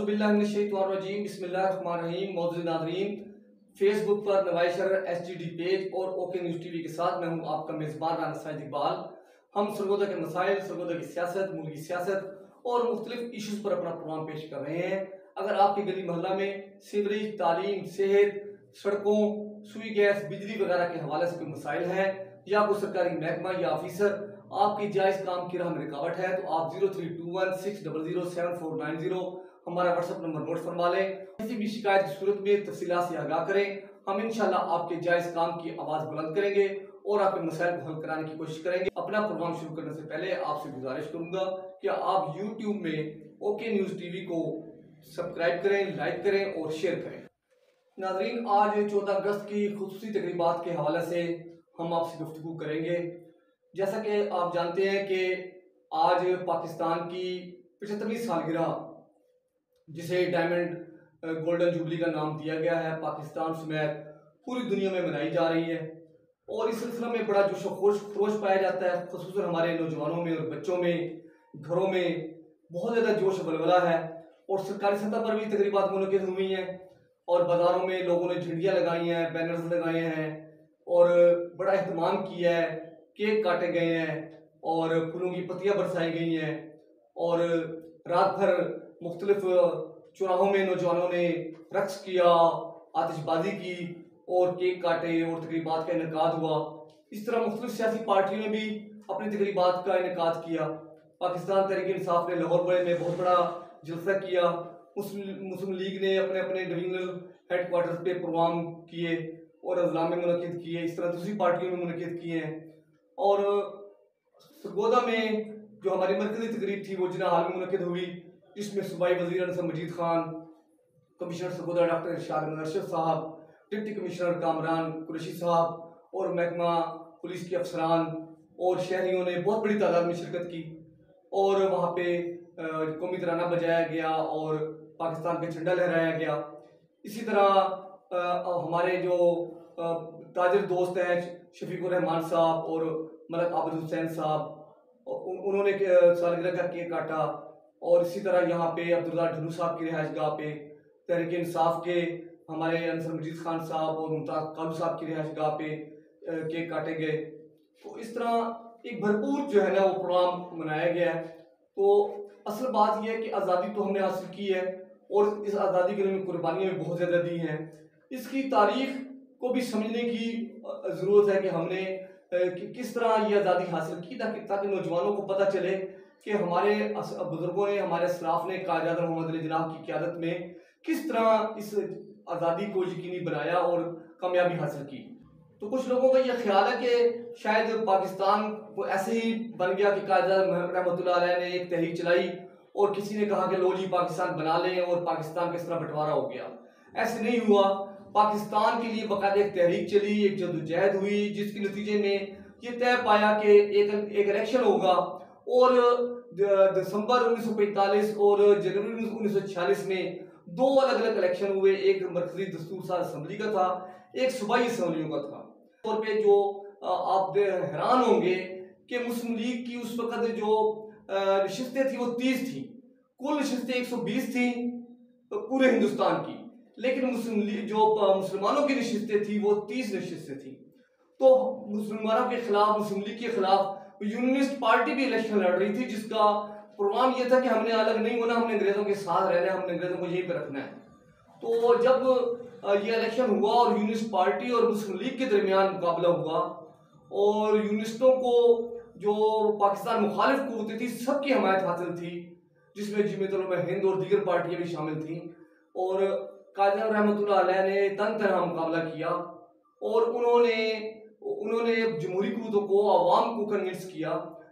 औज़ुबिल्लाहिमिनश्शैतानिर्रजीम बिस्मिल्लाहिर्रहमानिर्रहीम। मौजूद नाज़रीन, फेसबुक पर नवाइशर एसटीडी पेज और ओके न्यूज़ टीवी के साथ मैं हूँ आपका मेज़बान राना साइद इकबाल। हम सरगोदा के मसाइल, सरगोदा की सियासत, मुल्क की सियासत और मुख्तलिफ इशूज़ पर अपना प्रोग्राम पेश कर रहे हैं। अगर आपकी गली मोहल्ला में सीवरेज, तालीम, सेहत, सड़कों, सुई गैस, बिजली वगैरह के हवाले से कोई मसाइल है या कोई सरकारी महकमा या ऑफिसर आपकी जायज़ काम की राह में रुकावट है तो आप 0321600740 हमारा व्हाट्सएप नंबर नोट फरमा लें। किसी भी शिकायत की सूरत में तफसीलात से आगाह करें। हम इंशाल्लाह आपके जायज़ काम की आवाज़ बुलंद करेंगे और आपके मसाइल को हल कराने की कोशिश करेंगे। अपना प्रोग्राम शुरू करने से पहले आपसे गुजारिश करूंगा कि आप यूट्यूब में ओके न्यूज़ टीवी को सब्सक्राइब करें, लाइक करें और शेयर करें। नाज़रीन, आज 14 अगस्त की खुसूसी तकरीबात के हवाले से हम आपसे गुफ्तगू करेंगे। जैसा कि आप जानते हैं कि आज पाकिस्तान की 75वीं सालगिरह, जिसे डायमंड गोल्डन जुबली का नाम दिया गया है, पाकिस्तान समेत पूरी दुनिया में मनाई जा रही है और इस सिलसिले में बड़ा जोश खरोश पाया जाता है। खुसूसन हमारे नौजवानों में और बच्चों में, घरों में बहुत ज़्यादा जोश बलबला है और सरकारी सतह पर भी तकरीबात मुनक़िद हुई हैं और बाज़ारों में लोगों ने झंडियाँ लगाई हैं, बैनर्स लगाए हैं और बड़ा एहतमाम किया है। केक काटे गए हैं और फूलों की पत्तियाँ बरसाई गई हैं और रात भर मुख्तलिफ चौराहों में नौजवानों ने रक्स किया, आतिशबाजी की और केक काटे और तकरीबात का इनेकाद हुआ। इस तरह मुख्तलिफ सियासी पार्टियों ने भी अपनी तकरीबात का इनेकाद किया। पाकिस्तान तहरीक इंसाफ ने लाहौर में बहुत बड़ा जलसा किया। मुस्लिम लीग ने अपने अपने डिवीजनल हेडक्वार्टर्स पे प्रोग्राम किए और अजला में मुनक़िद किए। इस तरह दूसरी पार्टियों में मुनक़िद किए हैं और सरगोदा में जो हमारी मरकजी तकरीब थी वो जिना हाल में मुनक़िद हुई, जिसमें सूबाई वज़ीर अनसर मजीद खान, कमिश्नर सरगोदा डॉक्टर इरशाद अरशद साहब, डिप्टी कमिश्नर कामरान कुरैशी साहब और महकमा पुलिस के अफसरान और शहरियों ने बहुत बड़ी तादाद में शिरकत की और वहाँ पे कौमी तराना बजाया गया और पाकिस्तान का झंडा लहराया गया। इसी तरह हमारे जो ताजिर दोस्त हैं शफीकुर रहमान साहब और मलक आबिद हुसैन साहब, उन्होंने सालगिरह का केक काटा और इसी तरह यहाँ पे अब्दुल्ला ढनू साहब की रिहाइश गाह पे तहरीक इंसाफ के हमारे अनसर मजीद खान साहब और मुमताज़ कालू साहब की रिहाइश गाह पे केक काटे गए। तो इस तरह एक भरपूर जो है ना वो प्रोग्राम मनाया गया है। तो असल बात यह है कि आज़ादी तो हमने हासिल की है और इस आज़ादी के लिए कुर्बानियाँ भी बहुत ज़्यादा दी हैं। इसकी तारीख को भी समझने की ज़रूरत है कि हमने किस तरह ये आज़ादी हासिल की ताकि नौजवानों को पता चले कि हमारे बुजुर्गों ने, हमारे असलाफ ने कायद मोहम्मद अली जिन्नाह की क़यादत में किस तरह इस आज़ादी को यकीनी बनाया और कामयाबी हासिल की। तो कुछ लोगों का यह ख्याल है कि शायद पाकिस्तान को ऐसे ही बन गया कि कायद रहमतुल्लाह अलैह ने एक तहरीक चलाई और किसी ने कहा कि लो जी पाकिस्तान बना लें और पाकिस्तान का इस तरह बंटवारा हो गया। ऐसे नहीं हुआ। पाकिस्तान के लिए बाकायदा एक तहरीक चली, एक जद्दोजहद हुई, जिसके नतीजे में ये तय पाया कि एक इलेक्शन होगा और दिसंबर 1945 और जनवरी 1946 में दो अलग अलग इलेक्शन हुए। एक मरकजी दस्तूर साज असम्बली का था, एक सूबाई असम्बलियों का था। तौर पे जो आप हैरान होंगे कि मुस्लिम लीग की उस वक्त जो नशिस्तें थी वो 30 थी, कुल नशिस्तें 120 थी पूरे हिंदुस्तान की, लेकिन मुसलमानों की नशिस्तें थी वो 30 नशिस्तें थी। तो मुसलमानों के खिलाफ, मुस्लिम लीग के खिलाफ यूनियनिस्ट पार्टी भी इलेक्शन लड़ रही थी, जिसका प्रोग्राम ये था कि हमने अलग नहीं होना, हमने अंग्रेजों के साथ रहना है, हमने अंग्रेजों को यहीं पे रखना है। तो जब ये इलेक्शन हुआ और यूनियनिस्ट पार्टी और मुस्लिम लीग के दरमियान मुकाबला हुआ और यूनियनिस्टों को जो पाकिस्तान मुखालिफ कुव्वतें थी सबकी हमायत हासिल थी, जिसमें जमीयत उलमा हिंद और दीगर पार्टियां भी शामिल थी और कायद रहमतुल्लाह अलैह ने तन तनहा मुकाबला किया और उन्होंने जमहूरी कुव्वतों को, आवाम को कन्विंस किया,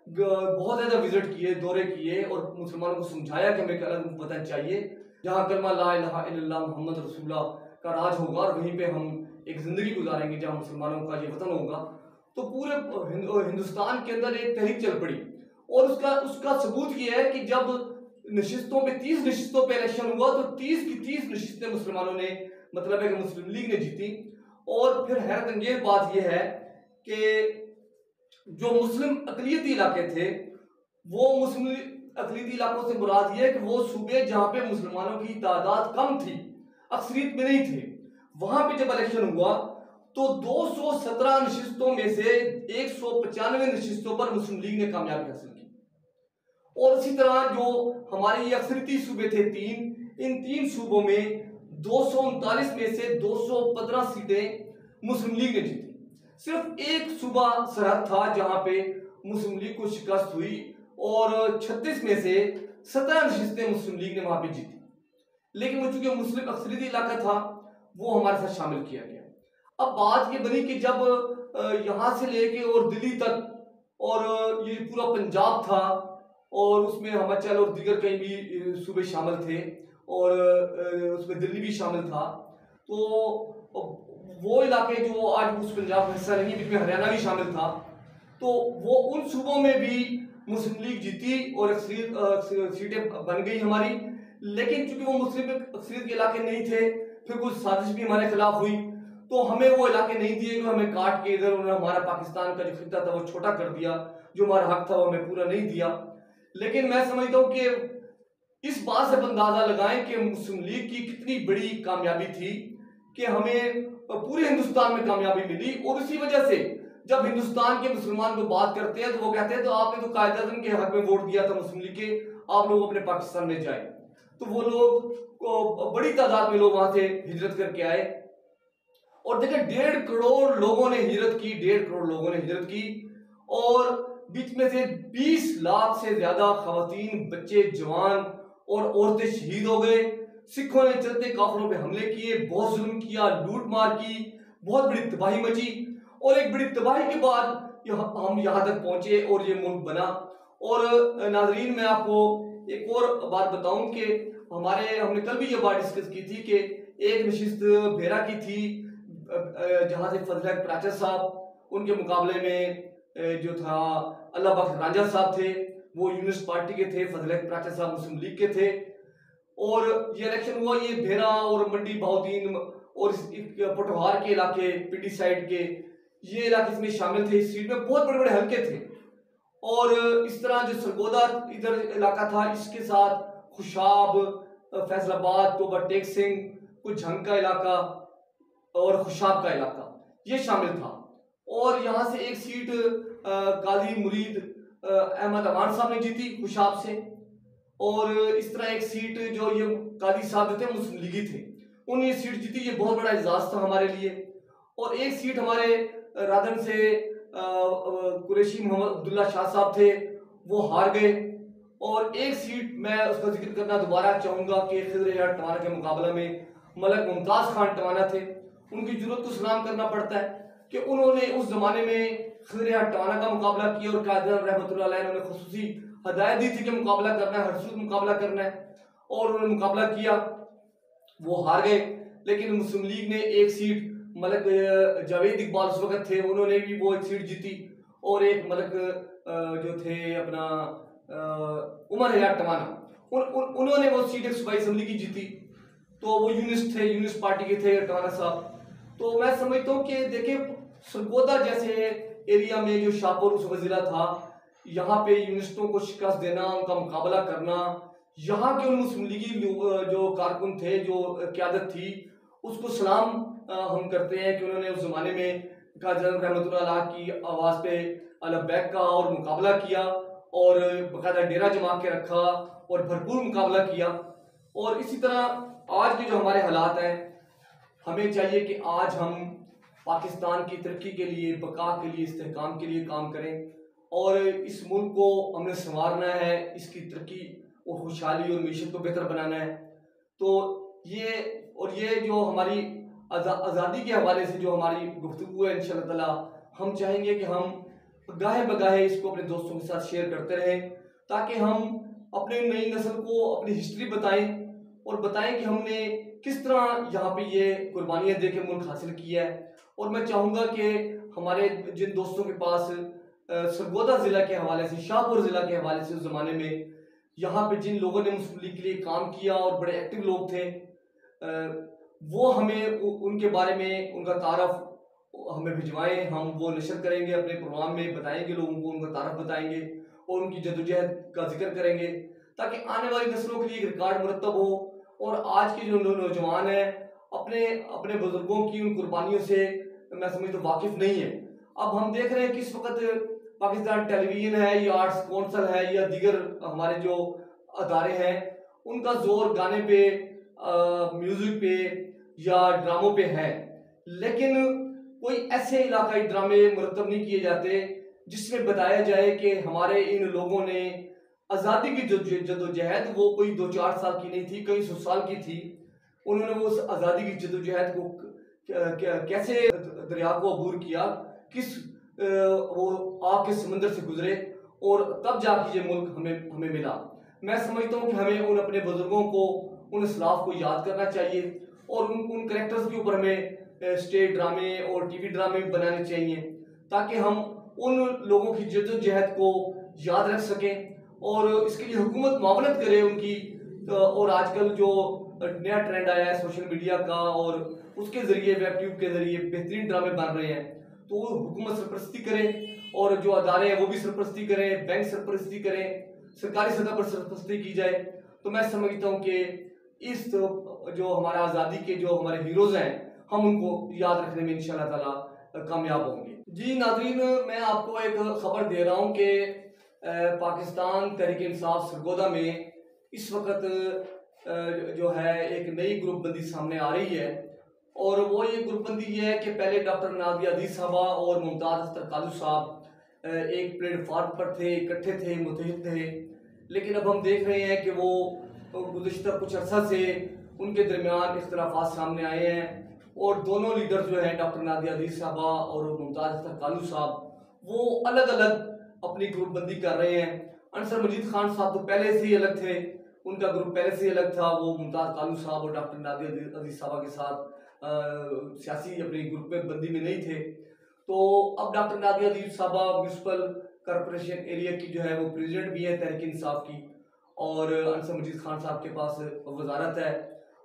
बहुत ज़्यादा विजिट किए, दौरे किए और मुसलमानों को समझाया कि हमें एक अलग वतन चाहिए जहाँ कलमा ला इलाहा इल्लल्लाह मुहम्मद रसूलुल्लाह का राज होगा और वहीं पे हम एक ज़िंदगी गुजारेंगे जहाँ मुसलमानों का ये वतन होगा। तो पूरे हिंदुस्तान के अंदर एक तहरीक चल पड़ी और उसका सबूत ये है कि जब नशिस्तों पे 30 नशिस्तों पे इलेक्शन हुआ तो 30 की 30 नशिस्तें मुसलमानों ने, मतलब है कि मुस्लिम लीग ने जीती। और फिर हैरत अंगेज बात यह है कि जो मुस्लिम अक़लियती इलाके थे वो मुस्लिम अक़लीती इलाकों से मुराद ये है कि वो सूबे जहाँ पे मुसलमानों की तादाद कम थी, अक्सरियत में नहीं थे, वहां पे जब इलेक्शन हुआ तो 217 नशिस्तों में से 195 नशिस्तों पर मुस्लिम लीग ने कामयाबी हासिल की। और इसी तरह जो हमारे ये अक्सरियती सूबे थे इन 3 सूबों में 239 में से 215 सीटें मुस्लिम लीग ने जीती। सिर्फ एक सूबा सरहद था जहां पे मुस्लिम लीग को शिकस्त हुई और 36 में से 17 नशिस्तें मुस्लिम लीग ने वहां पे जीती। लेकिन वो चूंकि मुस्लिम अक्सरियती इलाका था वो हमारे साथ शामिल किया गया। अब बात ये बनी कि जब यहाँ से लेके और दिल्ली तक और ये पूरा पंजाब था और उसमें हिमाचल और दीगर कहीं भी सूबे शामिल थे और उसमें दिल्ली भी शामिल था, तो वो इलाके जो आज उस पंजाब का हिस्सा नहीं, जिसमें हरियाणा भी शामिल था, तो वो उन सूबों में भी मुस्लिम लीग जीती और सीटें बन गई हमारी। लेकिन चूंकि वो मुस्लिम अक्सरियत के इलाके नहीं थे, फिर कुछ साजिश भी हमारे खिलाफ हुई तो हमें वो इलाके नहीं दिए गए, हमें काट के इधर उन्होंने हमारा पाकिस्तान का जो खिता था वो छोटा कर दिया, जो हमारा हक था वो हमें पूरा नहीं दिया। लेकिन मैं समझता हूँ कि इस बात से अंदाजा लगाएं कि मुस्लिम लीग की कितनी बड़ी कामयाबी थी कि हमें पूरे हिंदुस्तान में कामयाबी मिली। और इसी वजह से जब हिंदुस्तान के मुसलमान को बात करते हैं तो वो कहते हैं तो आपने तो कायदे के हक में वोट दिया था मुस्लिम लीग के, आप लोग अपने पाकिस्तान में जाए। तो वो लोग बड़ी तादाद में लोग वहां से हिजरत करके आए और देखिए 1.5 करोड़ लोगों ने हिजरत की, 1.5 करोड़ लोगों ने हिजरत की और बीच में से 20 लाख से ज्यादा खवातीन, बच्चे, जवान और औरतें शहीद हो गए। सिखों ने चलते काफिरों पे हमले किए, बहुत जुल्म किया, लूट मार की, बहुत बड़ी तबाही मची और एक बड़ी तबाही के बाद हम यहाँ तक पहुंचे और ये मुल्क बना। और नाजरीन मैं आपको एक और बात बताऊं कि हमने कल भी ये बात डिस्कस की थी कि एक नशिस्त भेरा की थी जहां से फजल प्राचर साहब, उनके मुकाबले में जो था अल्लाह बख्श रांझा साहब थे, वो यूनिस्ट पार्टी के थे, फजल प्राचर साहब मुस्लिम लीग के थे। और ये इलेक्शन हुआ, ये भेरा और मंडी बहाउद्दीन और पोठोहार के इलाके, पिंडी साइड के ये इलाके इसमें शामिल थे। इस सीट में बहुत बड़े बड़े हल्के थे और इस तरह जो सरगोदा इधर इलाका था, इसके साथ खुशाब, फैसलाबाद, तोबा टेक सिंह, कुछ झंग का इलाका और खुशाब का इलाका ये शामिल था। और यहाँ से एक सीट काजी मुरीद अहमद अमान साहब ने जीती खुशाब से। और इस तरह एक सीट जो ये काजी साहब जो थे मुस्लिम लीगी थे, उन्होंने ये सीट जीती। ये बहुत बड़ा एजाज था हमारे लिए। और एक सीट हमारे राधन से कुरैशी मोहम्मद अब्दुल्ला शाह साहब थे, वो हार गए। और एक सीट मैं उसका जिक्र करना दोबारा चाहूंगा कि खिजर यार टवाना के मुकाबला में मलक मुमताज खान टवाना थे। उनकी जरूरत को सलाम करना पड़ता है कि उन्होंने उस जमाने में खिजर यार टवाना का मुकाबला किया और कायद रहमतुल्लाह अलैह ने खुसूसी हदायत दी थी कि मुकाबला करना है, हर सूरत मुकाबला करना है। और उन्होंने मुकाबला किया, वो हार गए। लेकिन मुस्लिम लीग ने एक सीट, मलक जावेद इकबाल उस वक्त थे, उन्होंने भी वो एक सीट जीती। और एक मलक जो थे अपना उमर हयात टवाना, उन्होंने वो सीट एक सूबाई असम्बली की जीती। तो वो यूनिस्ट थे, यूनिस्ट पार्टी के थे टवाना साहब। तो मैं समझता हूँ कि देखिए सरगोदा जैसे एरिया में जो शाहपुर उस वजीरा था, यहाँ पे यूनिस्टों को शिकस्त देना, उनका मुकाबला करना, यहाँ के उन मुस्लिम लीगी जो कारकुन थे, जो क़यादत थी, उसको सलाम हम करते हैं कि उन्होंने उस जमाने में काजी रहमतुल्लाह अलैह की आवाज़ पे अलबैक कहा और मुकाबला किया और बाकायदा डेरा जमा के रखा और भरपूर मुकाबला किया। और इसी तरह आज के जो हमारे हालात हैं, हमें चाहिए कि आज हम पाकिस्तान की तरक्की के लिए, बका के लिए, इस्तेहकाम के लिए काम करें और इस मुल्क को हमने संवारना है, इसकी तरक्की और खुशहाली और मीशत को बेहतर बनाना है। तो ये जो हमारी आज़ादी के हवाले से जो हमारी गुफ्तगू है, इंशाअल्लाह ताला हम चाहेंगे कि हम गाहे बगाहे इसको अपने दोस्तों के साथ शेयर करते रहें, ताकि हम अपनी नई नस्ल को अपनी हिस्ट्री बताएं और बताएं कि हमने किस तरह यहाँ पे ये कुर्बानियाँ दे के मुल्क हासिल किया है। और मैं चाहूँगा कि हमारे जिन दोस्तों के पास सरगोदा ज़िला के हवाले से, शाहपुर ज़िला के हवाले से उस ज़माने में यहाँ पे जिन लोगों ने मुस्लिम लीग के लिए काम किया और बड़े एक्टिव लोग थे, वो हमें उनके बारे में, उनका तारफ़ हमें भिजवाएं। हम वो नशर करेंगे अपने प्रोग्राम में, बताएंगे लोगों को, उनका तारफ़ बताएंगे और उनकी जद्दोजहद का जिक्र करेंगे, ताकि आने वाली नस्लों के लिए एक रिकॉर्ड मुरतब हो। और आज के जो नौजवान हैं अपने अपने बुजुर्गों की उन कुर्बानियों से मैं समझता हूँ वाकिफ नहीं है। अब हम देख रहे हैं कि इस वक्त पाकिस्तान टेलीविजन है या आर्ट्स कौंसल है या दीगर हमारे जो अदारे हैं, उनका जोर गाने पे, म्यूजिक पे या ड्रामों पे है, लेकिन कोई ऐसे इलाकाई ड्रामे मुरतब नहीं किए जाते जिसमें बताया जाए कि हमारे इन लोगों ने आज़ादी की जो जदोजहद वो कोई 2-4 साल की नहीं थी, कई 100 साल की थी। उन्होंने वो उस आज़ादी की जदोजहद को कैसे दरिया को अबूर किया, किस वो आग के समंदर से गुजरे और तब जाके ये मुल्क हमें मिला। मैं समझता हूँ कि हमें उन अपने बुजुर्गों को, उन इस्लाफ को याद करना चाहिए और उन करेक्टर्स के ऊपर हमें स्टेज ड्रामे और टीवी ड्रामे भी बनाने चाहिए, ताकि हम उन लोगों की जद्दोजहद को याद रख सकें और इसके लिए हुकूमत मुआवनत करे उनकी। और आजकल जो नया ट्रेंड आया है सोशल मीडिया का, और उसके ज़रिए वेब ट्यूब के ज़रिए बेहतरीन ड्रामे बन रहे हैं, तो हुकूमत सरपरस्ती करे और जो अदारे हैं वो भी सरपरस्ती करें, बैंक सरपरस्ती करें, सरकारी सतह पर सरपरस्ती की जाए। तो मैं समझता हूँ कि इस जो हमारा आज़ादी के जो हमारे हीरोज़ हैं, हम उनको याद रखने में इंशाअल्लाह ताला कामयाब होंगे। जी नाज़रीन, मैं आपको एक ख़बर दे रहा हूँ कि पाकिस्तान तहरीक इंसाफ सरगोदा में इस वक्त जो है एक नई ग्रुपबंदी सामने आ रही है, और वो ये ग्रुपबंदी ये है कि पहले डॉक्टर नादिया अजीज साहबा और मुमताज़ अख्तर कालू साहब एक प्लेटफार्म पर थे, इकट्ठे थे, मुतहद थे, लेकिन अब हम देख रहे हैं कि वो गुज़िश्ता कुछ अर्सा से उनके दरमियान इख्तलाफात सामने आए हैं और दोनों लीडर जो हैं डॉक्टर नादिया अजीज साहबा और मुमताज़ अख्तर कालू साहब, वो अलग अलग अपनी ग्रुपबंदी कर रहे हैं। अनसर मजीद खान साहब तो पहले से ही अलग थे, उनका ग्रुप पहले से ही अलग था, वो मुमताज़ कालू साहब और डॉक्टर नादिया अजीज साहबा के साथ सियासी अपनी ग्रुप में बंदी में नहीं थे। तो अब डॉक्टर नादिया अजीज साहबा म्यूनसिपल कॉरपोरेशन एरिया की जो है वो प्रेसिडेंट भी है तहरीक इंसाफ की, और अनसर मजीद खान साहब के पास वजारत है,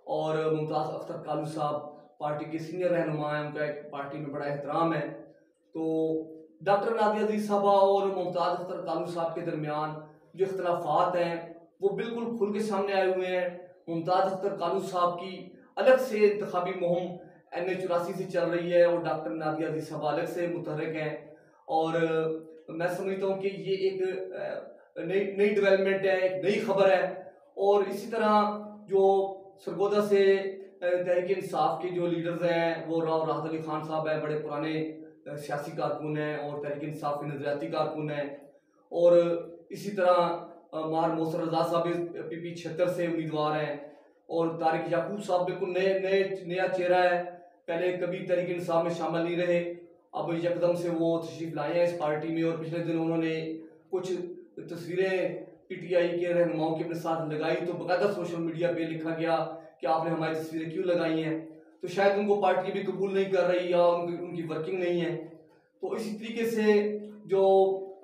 और मुमताज़ अख्तर कालू साहब पार्टी के सीनियर रहनुमा हैं, उनका एक पार्टी में बड़ा एहतराम है। तो डॉक्टर नादिया अजीज साहबा और मुमताज़ अख्तर कालू साहब के दरमियान जो इख्तलाफात हैं वो बिल्कुल खुल के सामने आए हुए हैं। मुमताज़ अख्तर कालू साहब की अलग से इंतखाबी मुहिम NA-84 से चल रही है और डॉक्टर नादिया अजीज साहबा अलग से मुतहर्रिक हैं, और मैं समझता हूँ कि ये एक नई डेवलपमेंट है, एक नई खबर है। और इसी तरह जो सरगोदा से तहरीक इंसाफ के जो लीडर्स हैं वो राहत अली खान साहब हैं, बड़े पुराने सियासी कारकुन हैं और तहरीक इंसाफ के नजरियाती कारकुन हैं, और इसी तरह मार मोहसिन रजा साहब PP 76 से उम्मीदवार हैं, और तारिक याकूब साहब बिल्कुल नया चेहरा है, पहले कभी तहरीक इंसाफ में शामिल नहीं रहे, अब यकदम से वो तशरीफ लाए हैं इस पार्टी में। और पिछले दिन उन्होंने कुछ तस्वीरें PTI के रहनुमाओं के अपने साथ लगाई, तो बाकायदा सोशल मीडिया पे लिखा गया कि आपने हमारी तस्वीरें क्यों लगाई हैं, तो शायद उनको पार्टी भी कबूल नहीं कर रही या उनकी वर्किंग नहीं है। तो इसी तरीके से जो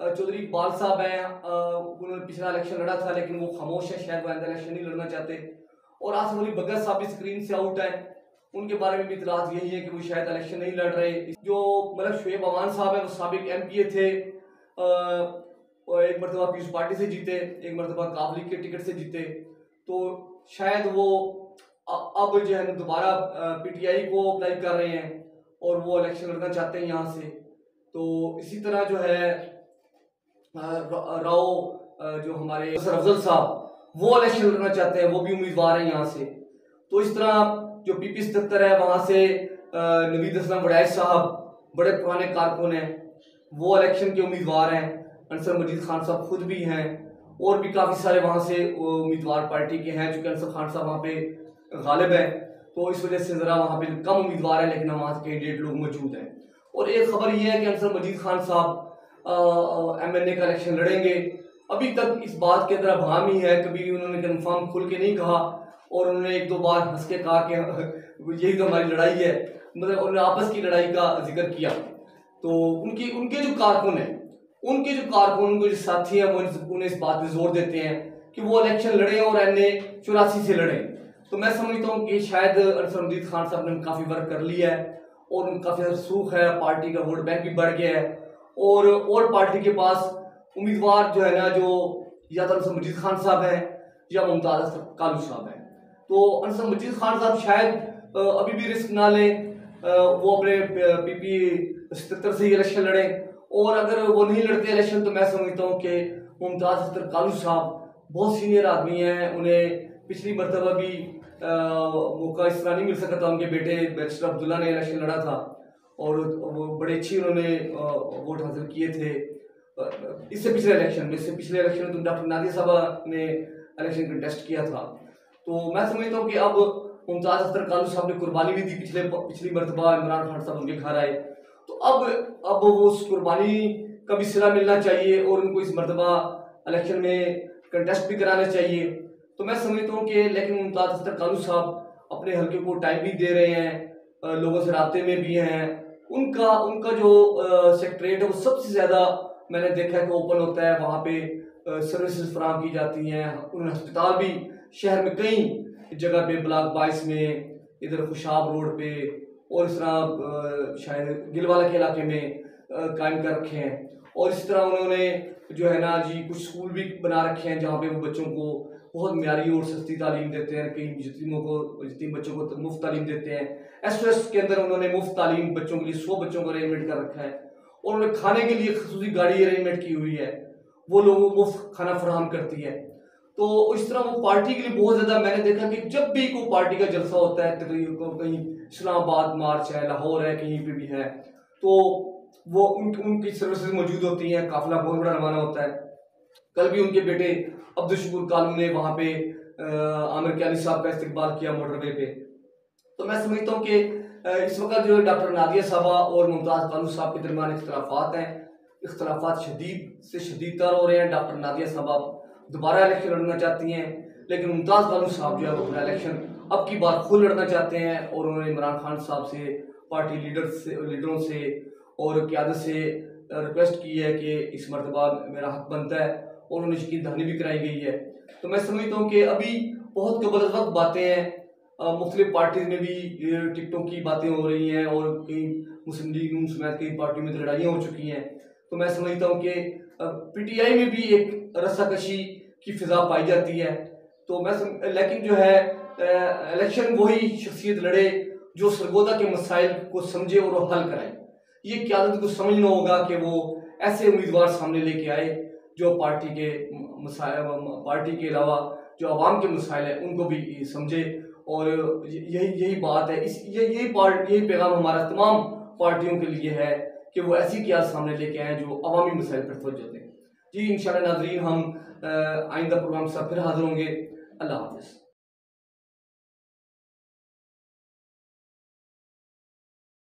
चौधरी इकबाल साहब हैं, उन्होंने पिछला इलेक्शन लड़ा था लेकिन वो खामोश है, शायद वो आइंदा इलेक्शन नहीं लड़ना चाहते, और आसिफ अली भगत साहब भी स्क्रीन से आउट है, उनके बारे में भी इतलात यही है कि वो शायद इलेक्शन नहीं लड़ रहे। जो मतलब शुएब अमान साहब है वो साबिक MPA थे, एक मरतबा पीस पार्टी से जीते, एक मरतबा काबली के टिकट से जीते, तो शायद वो अब जो है दोबारा PTI को अप्लाई कर रहे हैं और वो इलेक्शन लड़ना चाहते हैं यहाँ से। तो इसी तरह जो है राव जो हमारे अफजल साहब वो इलेक्शन लड़ना चाहते हैं, वो भी उम्मीदवार हैं यहाँ से। तो इस तरह जो PP 77 है वहाँ से नवीद असलम वड़ैच साहब बड़े पुराने कारकुन हैं, वो इलेक्शन के उम्मीदवार हैं, अनसर मजीद खान साहब खुद भी हैं, और भी काफ़ी सारे वहाँ से उम्मीदवार पार्टी के हैं, चूँकि अनसर खान साहब वहाँ पे गालिब है तो इस वजह से ज़रा वहाँ पे कम उम्मीदवार है, लेकिन वहाँ के कैंडिडेट लोग मौजूद हैं। और एक खबर ये है कि अनसर मजीद खान साहब MNA का इलेक्शन लड़ेंगे। अभी तक इस बात के अंदर अभाम ही है, कभी उन्होंने कन्फर्म खुल के नहीं कहा, और उन्होंने 1-2 बार हंस के कहा कि यही तो हमारी लड़ाई है, मतलब उन्होंने आपस की लड़ाई का जिक्र किया। तो उनके जो कारकुन हैं, उनके जो साथी हैं, वो उन्हें इस बात पर जोर देते हैं कि वो इलेक्शन लड़े और NA-84 से लड़े। तो मैं समझता हूँ कि शायद अनसर मजीद खान साहब ने काफ़ी वर्क कर लिया है और काफ़ी रसूख है, पार्टी का वोट बैंक भी बढ़ गया है, और पार्टी के पास उम्मीदवार जो है ना, जो या तो अनसर मजीद खान साहब हैं या मुमताज अख्तर कालू साहब हैं। तो अनसर मजीद खान साहब शायद अभी भी रिस्क ना लें, वो अपने PP 77 से ही इलेक्शन लड़ें, और अगर वो नहीं लड़ते इलेक्शन तो मैं समझता हूँ कि मुमताज अख्तर कालू साहब बहुत सीनियर आदमी हैं, उन्हें पिछली मरतबा भी मौका इस तरह नहीं मिल सका था। उनके बेटे बैरिस्टर अब्दुल्ला ने इलेक्शन लड़ा था और वो बड़े अच्छी उन्होंने वोट हासिल किए थे। इससे पिछले इलेक्शन में तो डॉक्टर नादिया साहबा ने इलेक्शन कंटेस्ट किया था। तो मैं समझता हूँ कि अब मुमताज अख्तर कालू साहब ने कुर्बानी भी दी, पिछली मरतबा इमरान खान साहब उनके घर आए, तो अब वो उस कुर्बानी का भी सिला मिलना चाहिए और उनको इस मरतबा इलेक्शन में कंटेस्ट भी कराना चाहिए। तो मैं समझता हूँ कि लेकिन मुमताज अख्तर कालू साहब अपने हल्के को टाइम भी दे रहे हैं, लोगों से राब्ते में भी हैं, उनका जो सेक्रेटरीट है वो सबसे ज़्यादा मैंने देखा है कि ओपन होता है, वहाँ पे सर्विसेज फराहम की जाती हैं। उन्होंने अस्पताल भी शहर में कई जगह पे, ब्लॉक 22 में, इधर खुशाब रोड पे और इस तरह शायद गिलवाला के इलाके में कायम कर रखे हैं। और इस तरह उन्होंने जो है ना जी कुछ स्कूल भी बना रखे हैं जहाँ पे वो बच्चों को बहुत म्यारी और सस्ती तालीम देते हैं, कई यतीम बच्चों को मुफ्त तालीम देते हैं। SOS के अंदर उन्होंने मुफ्त तालीम बच्चों के लिए 100 बच्चों को अरेंजमेंट कर रखा है और उन्होंने खाने के लिए खसूसी गाड़ी अरेंजमेंट की हुई है, वो लोगों को मुफ्त खाना फराहम करती है। तो इस तरह वो पार्टी के लिए बहुत ज़्यादा, मैंने देखा कि जब भी कोई पार्टी का जलसा होता है, तकरीर को कहीं इस्लामाबाद मार्च है, लाहौर है, कहीं पे भी है, तो वो उनकी सर्विसेज मौजूद होती हैं, काफिला बहुत बड़ा रवाना होता है। कल भी उनके बेटे अब्दुल शकूर कालू ने वहाँ पे आमिर कियानी साहब का इस्तकबाल किया मोटरवे पे। तो मैं समझता हूँ कि इस वक्त जो डॉक्टर नादिया साहबा और मुमताज कालू साहब के दरमियान इख्तलाफात हैं, इख्तलाफात शदीद से शदीद तर हो रहे हैं। डॉक्टर नादिया साहबा दोबारा इलेक्शन लड़ना चाहती हैं, लेकिन मुमताज कालू साहब जो है वो अपना इलेक्शन अब की बार खुद लड़ना चाहते हैं और उन्होंने इमरान खान साहब से, पार्टी लीडरों से और क़यादत से रिक्वेस्ट की है कि इस मरतबा मेरा हक बनता है और उन्हें यकीन दहानी भी कराई गई है। तो मैं समझता हूँ कि अभी बहुत कबल वक्त बातें हैं, मुख्तलिफ पार्टीज में भी टिकटों की बातें हो रही हैं और कई मुस्लिम लीग नून समेत कई पार्टियों में लड़ाइयाँ हो चुकी हैं। तो मैं समझता हूँ कि PTI में भी एक रस्साकशी की फिजा पाई जाती है। तो लेकिन जो है इलेक्शन वही शख्सियत लड़े जो सरगोदा के मसाइल को समझे और वो हल कराए। ये क़यादत को समझना होगा कि वो ऐसे उम्मीदवार सामने लेके आए जो पार्टी के अलावा जो आवाम के मसाइल हैं उनको भी समझे। और यही बात है, यही पैगाम हमारा तमाम पार्टियों के लिए है कि वो ऐसी क़यादत सामने लेके आए जो अवामी मसाइल पर तवज्जो दें। जी इंशाअल्लाह नाज़रीन, हम आइंदा प्रोग्राम से फिर हाजिर होंगे। अल्लाह हाफ़िज़।